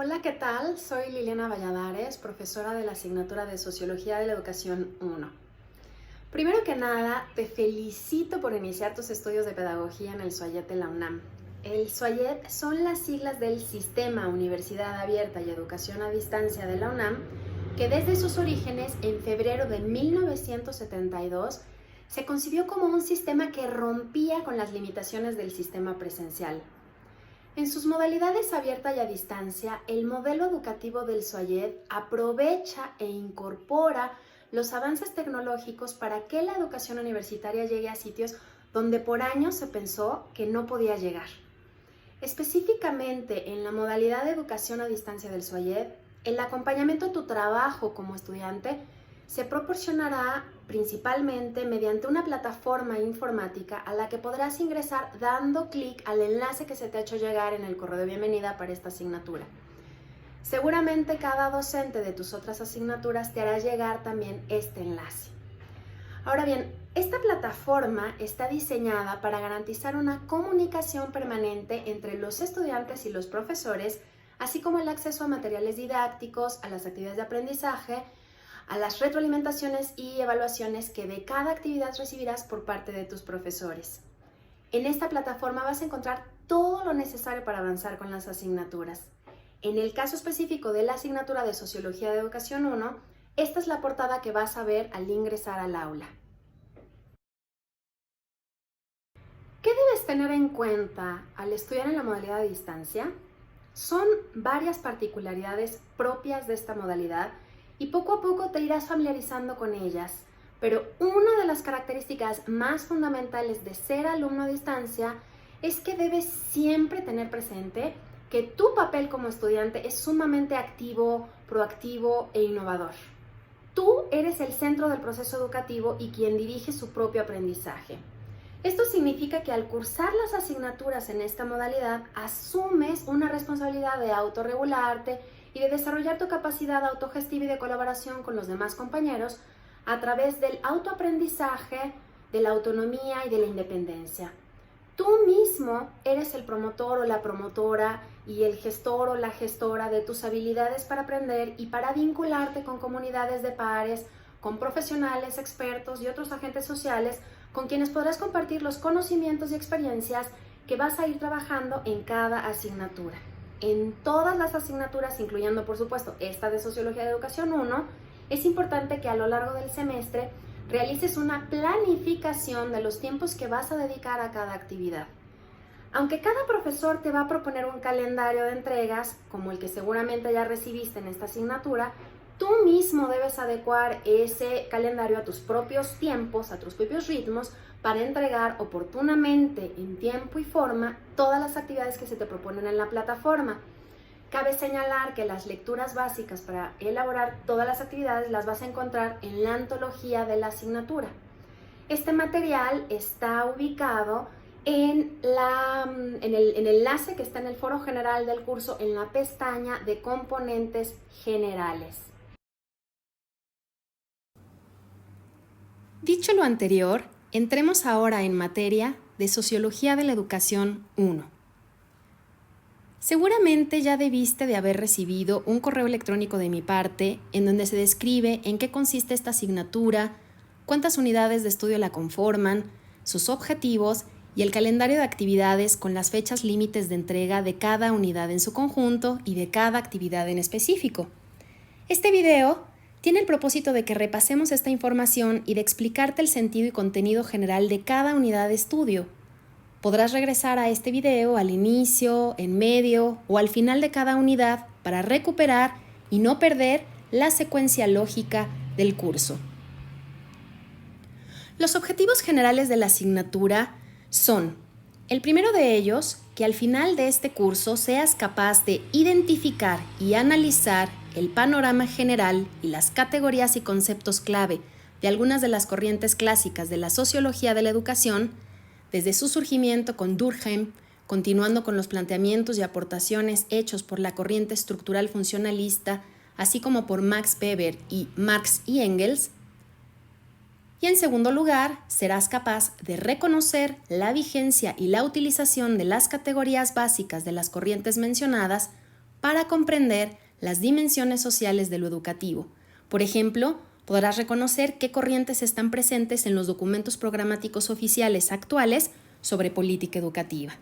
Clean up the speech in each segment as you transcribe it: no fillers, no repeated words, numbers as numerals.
Hola, ¿qué tal? Soy Liliana Valladares, profesora de la asignatura de Sociología de la Educación 1. Primero que nada, te felicito por iniciar tus estudios de pedagogía en el SUAYED de la UNAM. El SUAYED son las siglas del Sistema Universidad Abierta y Educación a Distancia de la UNAM, que desde sus orígenes, en febrero de 1972, se concibió como un sistema que rompía con las limitaciones del sistema presencial. En sus modalidades abierta y a distancia, el modelo educativo del SUAYED aprovecha e incorpora los avances tecnológicos para que la educación universitaria llegue a sitios donde por años se pensó que no podía llegar. Específicamente en la modalidad de educación a distancia del SUAYED, el acompañamiento a tu trabajo como estudiante se proporcionará principalmente mediante una plataforma informática a la que podrás ingresar dando clic al enlace que se te ha hecho llegar en el correo de bienvenida para esta asignatura. Seguramente cada docente de tus otras asignaturas te hará llegar también este enlace. Ahora bien, esta plataforma está diseñada para garantizar una comunicación permanente entre los estudiantes y los profesores, así como el acceso a materiales didácticos, a las actividades de aprendizaje, a las retroalimentaciones y evaluaciones que de cada actividad recibirás por parte de tus profesores. En esta plataforma vas a encontrar todo lo necesario para avanzar con las asignaturas. En el caso específico de la asignatura de Sociología de Educación 1, esta es la portada que vas a ver al ingresar al aula. ¿Qué debes tener en cuenta al estudiar en la modalidad de distancia? Son varias particularidades propias de esta modalidad y poco a poco te irás familiarizando con ellas. Pero una de las características más fundamentales de ser alumno a distancia es que debes siempre tener presente que tu papel como estudiante es sumamente activo, proactivo e innovador. Tú eres el centro del proceso educativo y quien dirige su propio aprendizaje. Esto significa que al cursar las asignaturas en esta modalidad, asumes una responsabilidad de autorregularte y de desarrollar tu capacidad autogestiva y de colaboración con los demás compañeros a través del autoaprendizaje, de la autonomía y de la independencia. Tú mismo eres el promotor o la promotora y el gestor o la gestora de tus habilidades para aprender y para vincularte con comunidades de pares, con profesionales, expertos y otros agentes sociales con quienes podrás compartir los conocimientos y experiencias que vas a ir trabajando en cada asignatura. En todas las asignaturas, incluyendo por supuesto esta de Sociología de Educación 1, es importante que a lo largo del semestre realices una planificación de los tiempos que vas a dedicar a cada actividad. Aunque cada profesor te va a proponer un calendario de entregas, como el que seguramente ya recibiste en esta asignatura, tú mismo debes adecuar ese calendario a tus propios tiempos, a tus propios ritmos, para entregar oportunamente, en tiempo y forma, todas las actividades que se te proponen en la plataforma. Cabe señalar que las lecturas básicas para elaborar todas las actividades las vas a encontrar en la antología de la asignatura. Este material está ubicado en el enlace que está en el foro general del curso, en la pestaña de componentes generales. Dicho lo anterior, entremos ahora en materia de Sociología de la Educación 1. Seguramente ya debiste de haber recibido un correo electrónico de mi parte en donde se describe en qué consiste esta asignatura, cuántas unidades de estudio la conforman, sus objetivos y el calendario de actividades con las fechas límites de entrega de cada unidad en su conjunto y de cada actividad en específico. Este video tiene el propósito de que repasemos esta información y de explicarte el sentido y contenido general de cada unidad de estudio. Podrás regresar a este video al inicio, en medio o al final de cada unidad para recuperar y no perder la secuencia lógica del curso. Los objetivos generales de la asignatura son: el primero de ellos, que al final de este curso seas capaz de identificar y analizar el panorama general y las categorías y conceptos clave de algunas de las corrientes clásicas de la sociología de la educación, desde su surgimiento con Durkheim, continuando con los planteamientos y aportaciones hechos por la corriente estructural funcionalista, así como por Max Weber y Marx y Engels. Y en segundo lugar, serás capaz de reconocer la vigencia y la utilización de las categorías básicas de las corrientes mencionadas para comprender las dimensiones sociales de lo educativo. Por ejemplo, podrás reconocer qué corrientes están presentes en los documentos programáticos oficiales actuales sobre política educativa.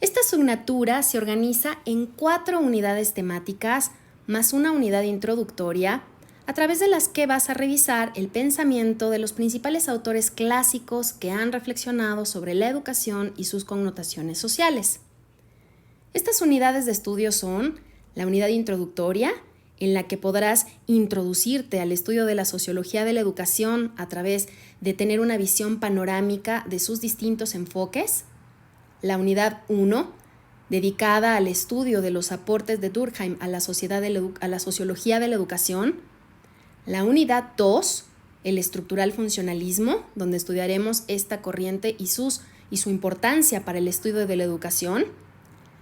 Esta asignatura se organiza en 4 unidades temáticas más una unidad introductoria, a través de las que vas a revisar el pensamiento de los principales autores clásicos que han reflexionado sobre la educación y sus connotaciones sociales. Estas unidades de estudio son la unidad introductoria, en la que podrás introducirte al estudio de la sociología de la educación a través de tener una visión panorámica de sus distintos enfoques. La unidad 1, dedicada al estudio de los aportes de Durkheim a la sociología de la educación. La unidad 2, el estructural funcionalismo, donde estudiaremos esta corriente y su importancia para el estudio de la educación.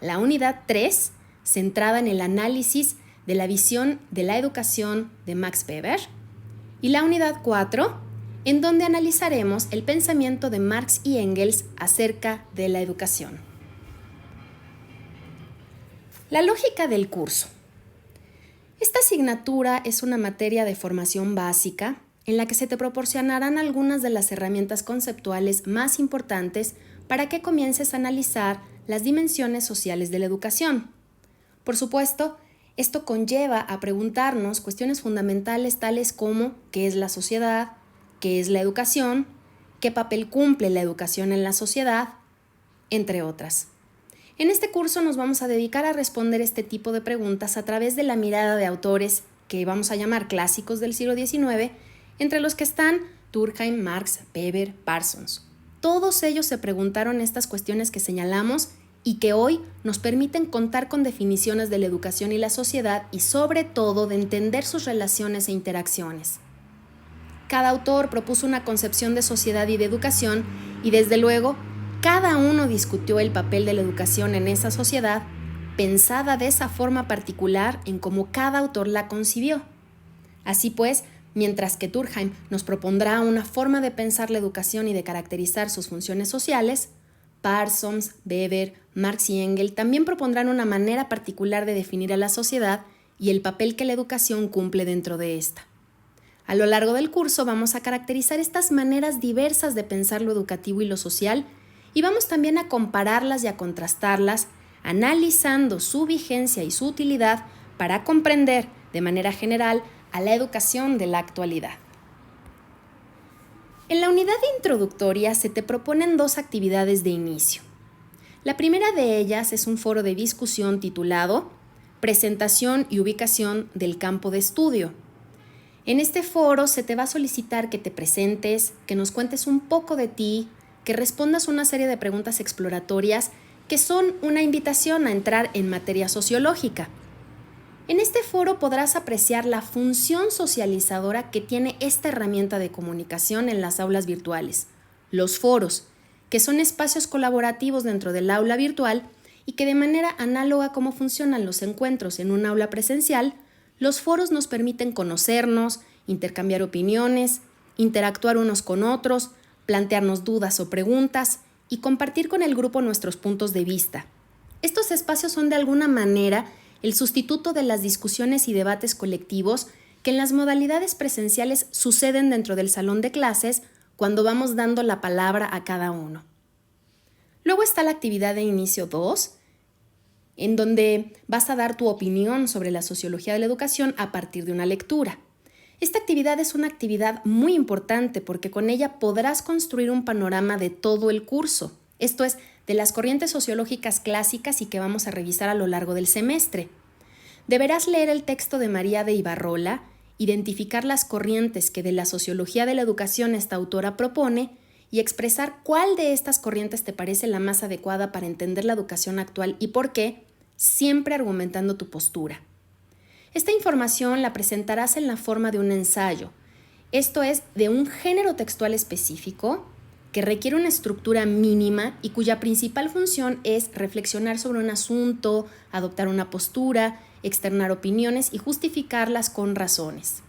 La unidad 3, centrada en el análisis de la visión de la educación de Max Weber. Y la unidad 4, en donde analizaremos el pensamiento de Marx y Engels acerca de la educación. La lógica del curso. Esta asignatura es una materia de formación básica en la que se te proporcionarán algunas de las herramientas conceptuales más importantes para que comiences a analizar las dimensiones sociales de la educación. Por supuesto, esto conlleva a preguntarnos cuestiones fundamentales tales como ¿qué es la sociedad?, ¿qué es la educación?, ¿qué papel cumple la educación en la sociedad?, entre otras. En este curso nos vamos a dedicar a responder este tipo de preguntas a través de la mirada de autores que vamos a llamar clásicos del siglo XIX, entre los que están Durkheim, Marx, Weber, Parsons. Todos ellos se preguntaron estas cuestiones que señalamos y que hoy nos permiten contar con definiciones de la educación y la sociedad y sobre todo de entender sus relaciones e interacciones. Cada autor propuso una concepción de sociedad y de educación y desde luego cada uno discutió el papel de la educación en esa sociedad, pensada de esa forma particular en cómo cada autor la concibió. Así pues, mientras que Durkheim nos propondrá una forma de pensar la educación y de caracterizar sus funciones sociales, Parsons, Weber, Marx y Engels también propondrán una manera particular de definir a la sociedad y el papel que la educación cumple dentro de esta. A lo largo del curso vamos a caracterizar estas maneras diversas de pensar lo educativo y lo social y vamos también a compararlas y a contrastarlas, analizando su vigencia y su utilidad para comprender de manera general a la educación de la actualidad. En la unidad introductoria se te proponen 2 actividades de inicio. La primera de ellas es un foro de discusión titulado Presentación y ubicación del campo de estudio. En este foro se te va a solicitar que te presentes, que nos cuentes un poco de ti, que respondas una serie de preguntas exploratorias que son una invitación a entrar en materia sociológica. En este foro podrás apreciar la función socializadora que tiene esta herramienta de comunicación en las aulas virtuales, los foros, que son espacios colaborativos dentro del aula virtual y que de manera análoga a cómo funcionan los encuentros en un aula presencial, los foros nos permiten conocernos, intercambiar opiniones, interactuar unos con otros, plantearnos dudas o preguntas y compartir con el grupo nuestros puntos de vista. Estos espacios son de alguna manera el sustituto de las discusiones y debates colectivos que en las modalidades presenciales suceden dentro del salón de clases cuando vamos dando la palabra a cada uno. Luego está la actividad de inicio 2, en donde vas a dar tu opinión sobre la sociología de la educación a partir de una lectura. Esta actividad es una actividad muy importante porque con ella podrás construir un panorama de todo el curso, esto es, de las corrientes sociológicas clásicas y que vamos a revisar a lo largo del semestre. Deberás leer el texto de María de Ibarrola, identificar las corrientes que de la sociología de la educación esta autora propone y expresar cuál de estas corrientes te parece la más adecuada para entender la educación actual y por qué, siempre argumentando tu postura. Esta información la presentarás en la forma de un ensayo, esto es, de un género textual específico que requiere una estructura mínima y cuya principal función es reflexionar sobre un asunto, adoptar una postura, externar opiniones y justificarlas con razones.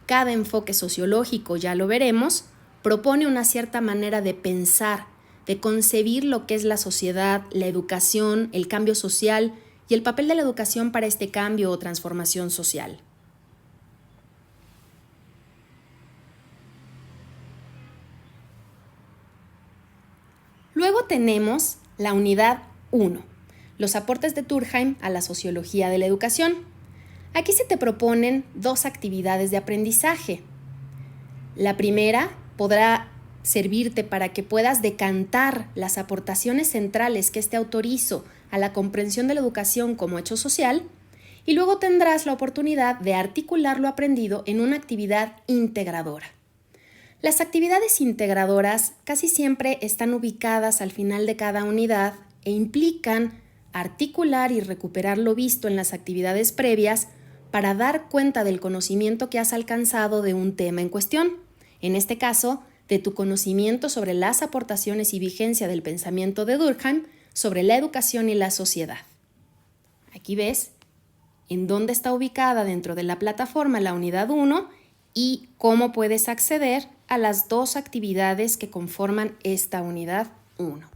Cada enfoque sociológico, ya lo veremos, propone una cierta manera de pensar, de concebir lo que es la sociedad, la educación, el cambio social y el papel de la educación para este cambio o transformación social. Luego tenemos la unidad 1, los aportes de Durkheim a la sociología de la educación. Aquí se te proponen 2 actividades de aprendizaje. La primera podrá servirte para que puedas decantar las aportaciones centrales que este autor hizo a la comprensión de la educación como hecho social, y luego tendrás la oportunidad de articular lo aprendido en una actividad integradora. Las actividades integradoras casi siempre están ubicadas al final de cada unidad e implican articular y recuperar lo visto en las actividades previas para dar cuenta del conocimiento que has alcanzado de un tema en cuestión. En este caso, de tu conocimiento sobre las aportaciones y vigencia del pensamiento de Durkheim sobre la educación y la sociedad. Aquí ves en dónde está ubicada dentro de la plataforma la unidad 1 y cómo puedes acceder a las 2 actividades que conforman esta unidad 1.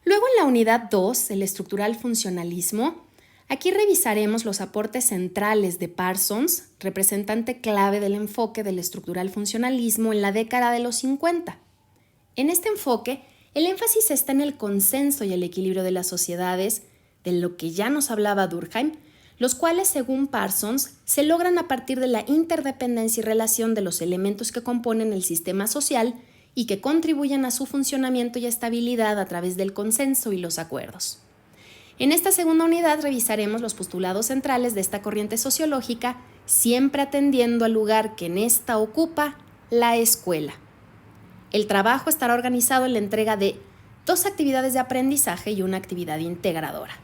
Luego en la unidad 2, el estructural funcionalismo, aquí revisaremos los aportes centrales de Parsons, representante clave del enfoque del estructural funcionalismo en la década de los 50. En este enfoque, el énfasis está en el consenso y el equilibrio de las sociedades, de lo que ya nos hablaba Durkheim, los cuales, según Parsons, se logran a partir de la interdependencia y relación de los elementos que componen el sistema social y que contribuyen a su funcionamiento y estabilidad a través del consenso y los acuerdos. En esta segunda unidad revisaremos los postulados centrales de esta corriente sociológica, siempre atendiendo al lugar que en esta ocupa la escuela. El trabajo estará organizado en la entrega de 2 actividades de aprendizaje y una actividad integradora.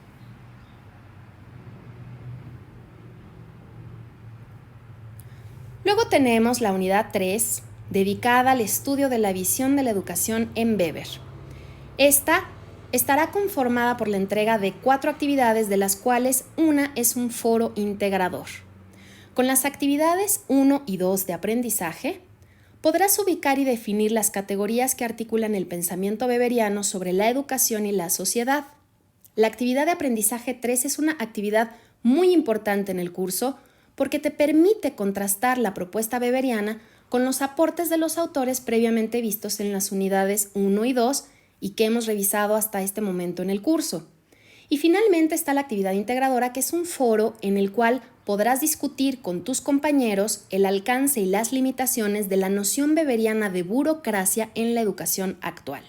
Luego tenemos la unidad 3, dedicada al estudio de la visión de la educación en Weber. Esta estará conformada por la entrega de 4 actividades, de las cuales una es un foro integrador. Con las actividades 1 y 2 de aprendizaje, podrás ubicar y definir las categorías que articulan el pensamiento weberiano sobre la educación y la sociedad. La actividad de aprendizaje 3 es una actividad muy importante en el curso porque te permite contrastar la propuesta weberiana con los aportes de los autores previamente vistos en las unidades 1 y 2 y que hemos revisado hasta este momento en el curso. Y finalmente está la actividad integradora, que es un foro en el cual podrás discutir con tus compañeros el alcance y las limitaciones de la noción weberiana de burocracia en la educación actual.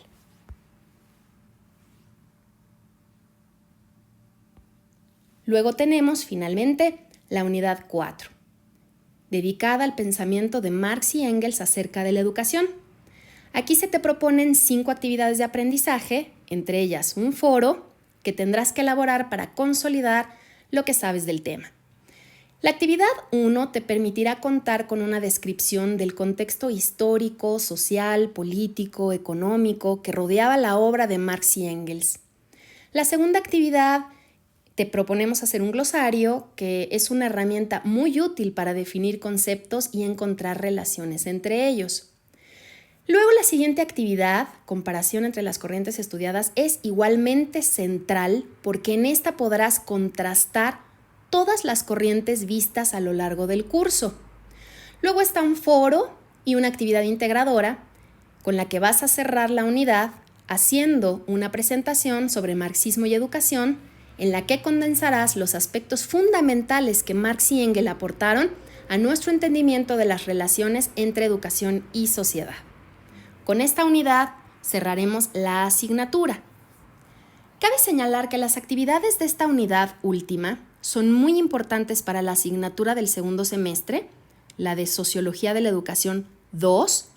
Luego tenemos, finalmente, la unidad 4, dedicada al pensamiento de Marx y Engels acerca de la educación. Aquí se te proponen 5 actividades de aprendizaje, entre ellas un foro que tendrás que elaborar para consolidar lo que sabes del tema. La actividad 1 te permitirá contar con una descripción del contexto histórico, social, político, económico que rodeaba la obra de Marx y Engels. La segunda actividad te proponemos hacer un glosario, que es una herramienta muy útil para definir conceptos y encontrar relaciones entre ellos. Luego, la siguiente actividad, comparación entre las corrientes estudiadas, es igualmente central porque en esta podrás contrastar todas las corrientes vistas a lo largo del curso. Luego está un foro y una actividad integradora con la que vas a cerrar la unidad haciendo una presentación sobre marxismo y educación, en la que condensarás los aspectos fundamentales que Marx y Engels aportaron a nuestro entendimiento de las relaciones entre educación y sociedad. Con esta unidad cerraremos la asignatura. Cabe señalar que las actividades de esta unidad última son muy importantes para la asignatura del segundo semestre, la de Sociología de la Educación 2,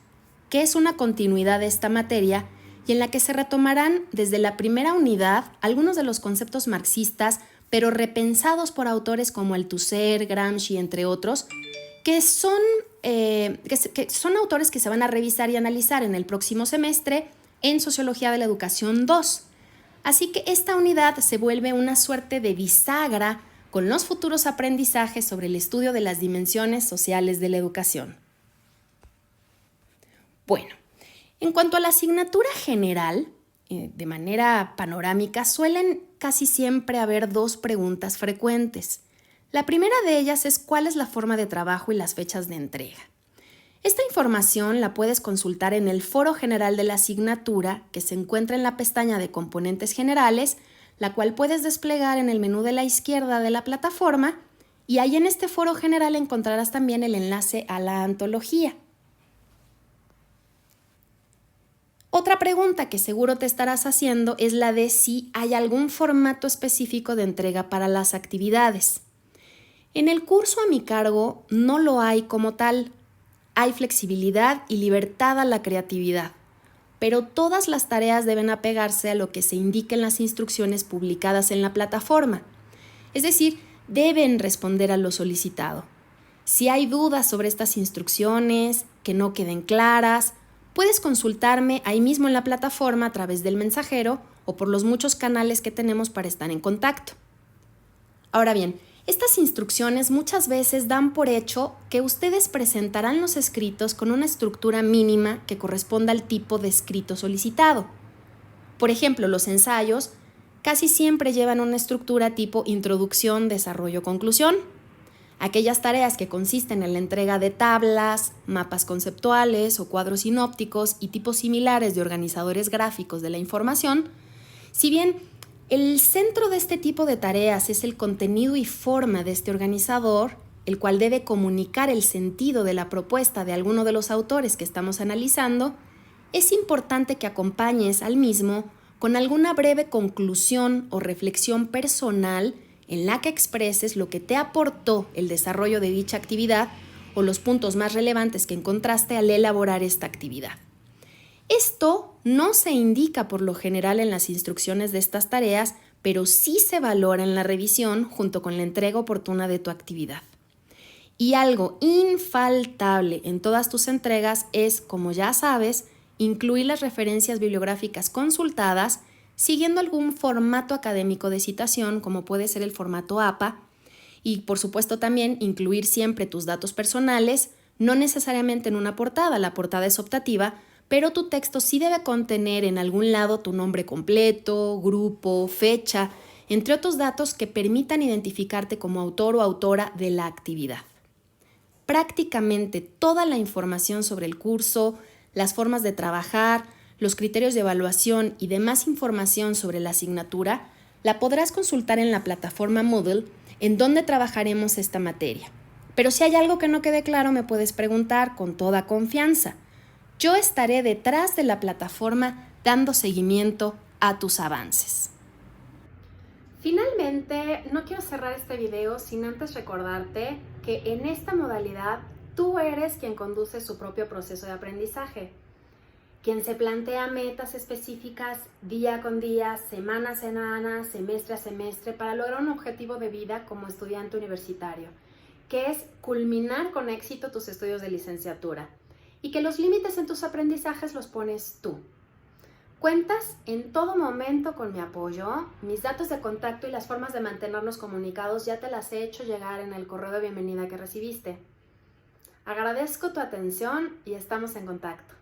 que es una continuidad de esta materia y en la que se retomarán desde la primera unidad algunos de los conceptos marxistas, pero repensados por autores como Althusser, Gramsci, entre otros, que son autores que se van a revisar y analizar en el próximo semestre en Sociología de la Educación 2. Así que esta unidad se vuelve una suerte de bisagra con los futuros aprendizajes sobre el estudio de las dimensiones sociales de la educación. Bueno, En cuanto a la asignatura general, de manera panorámica, suelen casi siempre haber dos preguntas frecuentes. La primera de ellas es cuál es la forma de trabajo y las fechas de entrega. Esta información la puedes consultar en el foro general de la asignatura que se encuentra en la pestaña de componentes generales, la cual puedes desplegar en el menú de la izquierda de la plataforma, y ahí en este foro general encontrarás también el enlace a la antología. Otra pregunta que seguro te estarás haciendo es la de si hay algún formato específico de entrega para las actividades. En el curso a mi cargo no lo hay como tal. Hay flexibilidad y libertad a la creatividad, pero todas las tareas deben apegarse a lo que se indica en las instrucciones publicadas en la plataforma. Es decir, deben responder a lo solicitado. Si hay dudas sobre estas instrucciones, que no queden claras, puedes consultarme ahí mismo en la plataforma a través del mensajero o por los muchos canales que tenemos para estar en contacto. Ahora bien, estas instrucciones muchas veces dan por hecho que ustedes presentarán los escritos con una estructura mínima que corresponda al tipo de escrito solicitado. Por ejemplo, los ensayos casi siempre llevan una estructura tipo introducción, desarrollo, conclusión. Aquellas tareas que consisten en la entrega de tablas, mapas conceptuales o cuadros sinópticos y tipos similares de organizadores gráficos de la información, si bien el centro de este tipo de tareas es el contenido y forma de este organizador, el cual debe comunicar el sentido de la propuesta de alguno de los autores que estamos analizando, es importante que acompañes al mismo con alguna breve conclusión o reflexión personal en la que expreses lo que te aportó el desarrollo de dicha actividad o los puntos más relevantes que encontraste al elaborar esta actividad. Esto no se indica por lo general en las instrucciones de estas tareas, pero sí se valora en la revisión junto con la entrega oportuna de tu actividad. Y algo infaltable en todas tus entregas es, como ya sabes, incluir las referencias bibliográficas consultadas siguiendo algún formato académico de citación, como puede ser el formato APA, y por supuesto también incluir siempre tus datos personales, no necesariamente en una portada, la portada es optativa, pero tu texto sí debe contener en algún lado tu nombre completo, grupo, fecha, entre otros datos que permitan identificarte como autor o autora de la actividad. Prácticamente toda la información sobre el curso, las formas de trabajar, los criterios de evaluación y demás información sobre la asignatura la podrás consultar en la plataforma Moodle, en donde trabajaremos esta materia. Pero si hay algo que no quede claro, me puedes preguntar con toda confianza. Yo estaré detrás de la plataforma dando seguimiento a tus avances. Finalmente, no quiero cerrar este video sin antes recordarte que en esta modalidad tú eres quien conduce su propio proceso de aprendizaje, quien se plantea metas específicas día con día, semana a semana, semestre a semestre para lograr un objetivo de vida como estudiante universitario, que es culminar con éxito tus estudios de licenciatura. Y que los límites en tus aprendizajes los pones tú. Cuentas en todo momento con mi apoyo, mis datos de contacto y las formas de mantenernos comunicados ya te las he hecho llegar en el correo de bienvenida que recibiste. Agradezco tu atención y estamos en contacto.